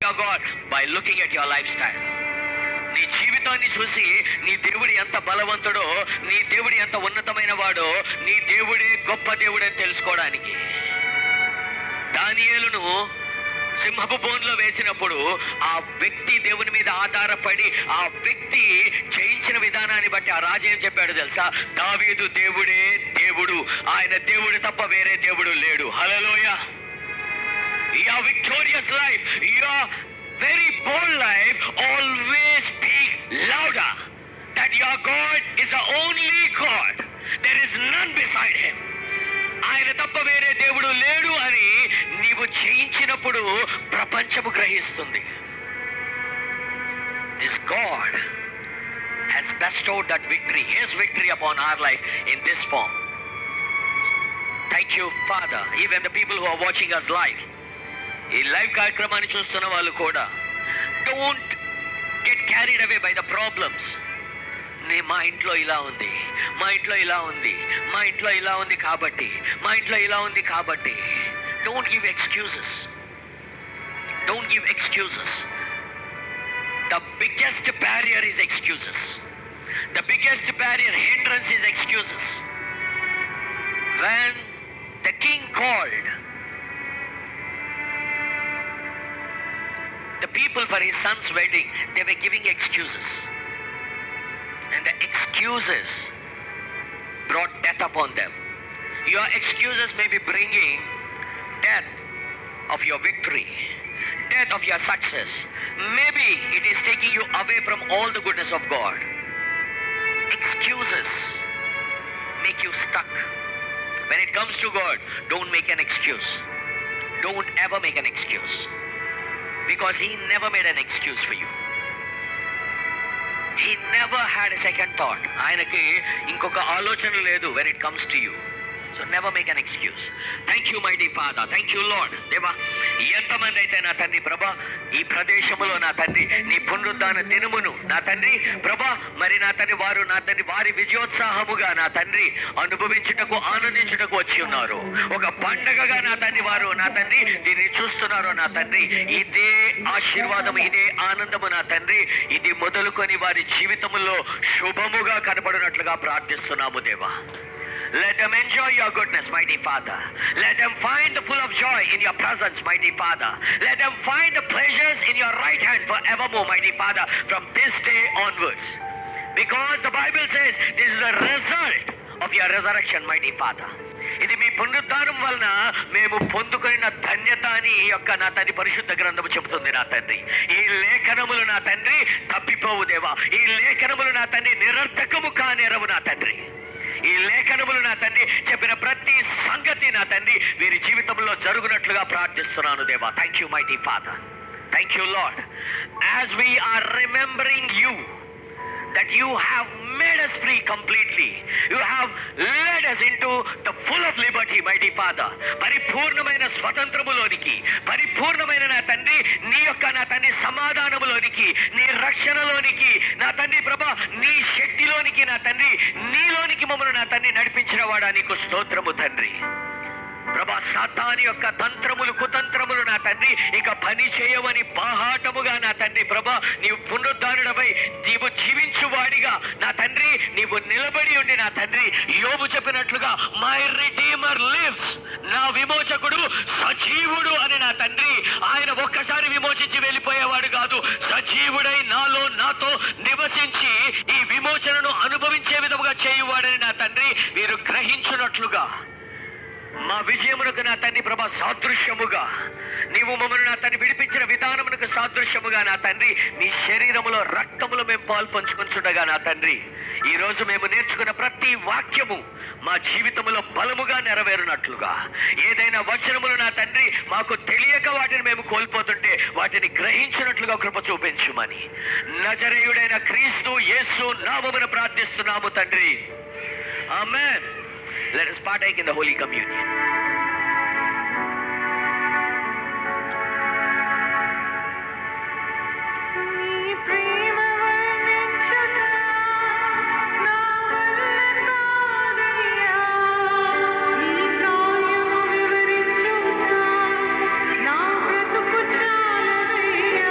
your God by looking at your lifestyle. నీ జీవితాన్ని చూసి నీ దేవుడు ఎంత బలవంతుడో, నీ దేవుడు ఎంత ఉన్నతమైన వాడో, నీ దేవుడే గొప్ప దేవుడని తెలుసుకోవడానికి. దానియేలును సింహపు బోన్లో వేసినప్పుడు ఆ వ్యక్తి దేవుని మీద ఆధారపడి ఆ వ్యక్తి జయించిన విధానాన్ని బట్టి ఆ రాజు ఏం చెప్పాడు తెలుసా? దావీదు దేవుడే దేవుడు, ఆయన దేవుడు తప్ప వేరే దేవుడు లేడు. హల్లెలూయా. Your victorious life, your very bold life always speak louder that your God is the only God. There is none beside him. ఆయన తప్ప వేరే దేవుడు లేడు అని నీవు జయించినప్పుడు ప్రపంచము గ్రహిస్తుంది. This God has bestowed that victory, his victory upon our life in this form. Thank you, Father. Even the people who are watching us live, ఈ లైవ్ కార్యక్రమాన్ని చూస్తున్న వాళ్ళు కూడా, don't get carried away by the problems. మా ఇంట్లో ఇలా ఉంది, మా ఇంట్లో ఇలా ఉంది, మా ఇంట్లో ఇలా ఉంది కాబట్టి, మా ఇంట్లో ఇలా ఉంది కాబట్టి. Don't give excuses. Don't give excuses. The biggest barrier is excuses. The biggest barrier, hindrance is excuses. When the king called the people for his son's wedding, they were giving excuses, and the excuses brought death upon them. Your excuses may be bringing death of your victory, death of your success. Maybe it is taking you away from all the goodness of God. Excuses make you stuck. When it comes to God, don't make an excuse. Don't ever make an excuse, because he never made an excuse for you. He never had a second thought. ఆయనకి ఇంకొక ఆలోచన లేదు when it comes to you. So never make an excuse. Thank you, mighty Father. Thank you, Lord. దేవా, ఎంతమంది అయితే నా తండ్రి ప్రభా ఈ ప్రదేశంలో నా తండ్రి నీ పునరుద్ధాన దినమును నా తండ్రి ప్రభా మరి నా తండ్రి వారు నా తండ్రి వారి విజయోత్సాహముగా నా తండ్రి అనుభవించుటకు ఆనందించుటకు వచ్చి ఉన్నారు. ఒక పండగగా నా తండ్రి వారు నా తండ్రి దీన్ని చూస్తున్నారు నా తండ్రి. ఇదే ఆశీర్వాదము, ఇదే ఆనందము నా తండ్రి, ఇది మొదలుకొని వారి జీవితంలో శుభముగా కనబడినట్లుగా ప్రార్థిస్తున్నాము దేవా. Let them enjoy your goodness, mighty Father. Let them find the full of joy in your presence, mighty Father. Let them find the pleasures in your right hand forevermore, mighty Father, from this day onwards. Because the Bible says this is the result of your resurrection, mighty Father. ఇది మీ పునరుద్ధానం వలన మేము పొందుకున్న ధన్యత అని ఈ యొక్క నా తండ్రి పరిశుద్ధ గ్రంథము చెబుతుంది నా తండ్రి. ఈ లేఖనములు నా తండ్రి తప్పిపోవు దేవా. ఈ లేఖనములు నా తండ్రి నిరర్థకము కానేరవు నా తండ్రి. ఈ లేఖనములు నా తండ్రి చెప్పిన ప్రతి సంగతి నా తండ్రి వీరి జీవితంలో జరుగునట్లుగా ప్రార్థిస్తున్నాను దేవా. Thank you mighty father. Thank you lord. As we are remembering you, that you have made us free completely. You have led us into the full of liberty, mighty Father. పరిపూర్ణమైన స్వతంత్రములోనికి, పరిపూర్ణమైన నా తండ్రి నీ యొక్క నా తండ్రి సమాధానములోనికి, నీ రక్షణలోనికి నా తండ్రి ప్రభా నీ శక్తిలోనికి నా తండ్రి నీలోనికి మమ్మల్ని నా తండ్రి నడిపించిన వాడా నీకు స్తోత్రము తండ్రి. ప్రభా సాతాను యొక్క తంత్రములు కుతంత్రములు నా తండ్రి ఇక పని చేయవని బాహాటముగా నా తండ్రి ప్రభా నీవు పునరుద్ధానుడవై నీవు జీవించువాడిగా నా తండ్రి నీవు నిలబడి ఉండి నా తండ్రి యోబు చెప్పినట్లుగా మై రిడీమర్ లివ్స్, నా విమోచకుడు సజీవుడు అని నా తండ్రి ఆయన ఒక్కసారి విమోచించి వెళ్ళిపోయేవాడు కాదు, సజీవుడై నాలో నాతో నివసించి ఈ విమోచనను అనుభవించే విధముగా చేయువాడని నా తండ్రి వీరు గ్రహించున్నట్లుగా మా విజయమునకు నా తండ్రి ప్రభా సాదృశ్యముగా నీవు మమ్మల్ని నా తండ్రి విడిపించిన విధానమునకు సాదృశ్యముగా నా తండ్రి మీ శరీరములో రక్తములో మేము పాలు పంచుకొంచుండగా నా తండ్రి ఈరోజు మేము నేర్చుకున్న ప్రతి వాక్యము మా జీవితంలో బలముగా నెరవేరునట్లుగా, ఏదైనా వచనములు నా తండ్రి మాకు తెలియక వాటిని మేము కోల్పోతుంటే వాటిని గ్రహించినట్లుగా కృప చూపించుమని నజరేయుడైన క్రీస్తు యేసు నామమున ప్రార్థిస్తున్నాము తండ్రి. ఆమేన్. Let us partake in the Holy Communion. నా బ్రతుకు చాలదయ్యా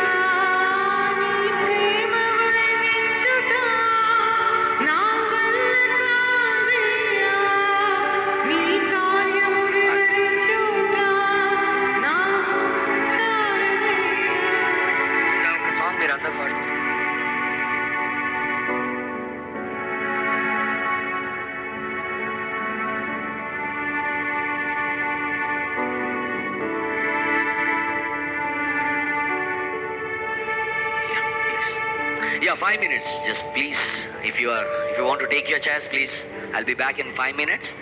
Yeah, 5 minutes. Just please, if you want to take your chairs, please. I'll be back in 5 minutes.